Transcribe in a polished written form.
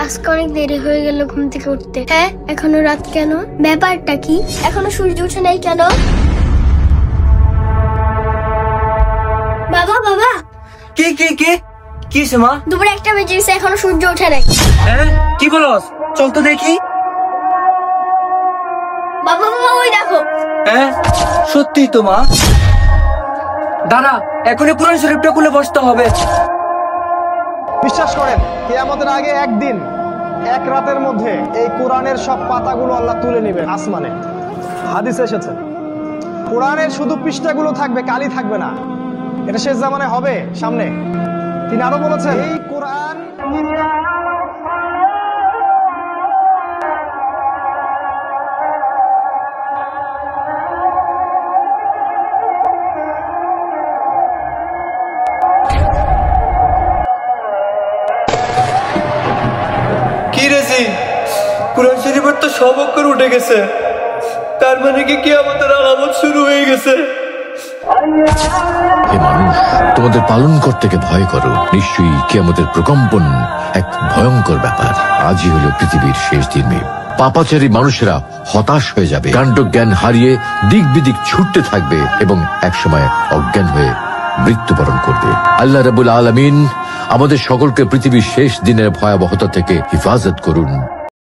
আজকে অনেক দেরি হয়ে গেল ঘুম থেকে উঠতে। হ্যাঁ, এখনো রাত কেন? ব্যাপারটা কি? এখনো সূর্য উঠে নাই কেন? বাবা বাবা, কি কি কি কি মা? দুপুরে 1টা বেজে গেছে, এখনো সূর্য উঠে নাই। হ্যাঁ, কি বলস? চল তো দেখি। বাবা বাবা, ওই দেখো। হ্যাঁ, সত্যি তো মা। দাঁড়া, এখনই কোরআন শরীফটা খুলে বসতে হবে। বিশ্বাস করেন, কিয়ামতের আগে একদিন, এক রাতের মধ্যে এই কোরআনের সব পাতাগুলো আল্লাহ তুলে নেবেন আসমানে। হাদিসে এসেছে, কোরআনের শুধু পৃষ্ঠাগুলো থাকবে, কালি থাকবে না। এটা শেষ জামানায় হবে সামনে। তিনি আরো বলেছেন, এই কোরআন কি রেছি, কোরআন শরীফের তো সব অক্ষর উঠে গেছে। তার মানে কি কিয়ামতের আলামত শুরু হয়ে গেছে? হে মানুষ, তোমাদের পালন কর্তাকে ভয় করো। নিশ্চয়ই কিয়ামতের প্রকম্পন এক ভয়ঙ্কর ব্যাপার। আজই হলো পৃথিবীর শেষ দিন। পাপাচারী মানুষেরা হতাশ হয়ে যাবে, কাণ্ড জ্ঞান হারিয়ে দিক বিদিক ছুটতে থাকবে এবং একসময় অজ্ঞান হয়ে মৃত্যুবরণ করবে। আল্লাহ রাব্বুল আলামিন আমাদের সকলকে পৃথিবীর শেষ দিনের ভয়াবহতা থেকে হেফাজত করুন।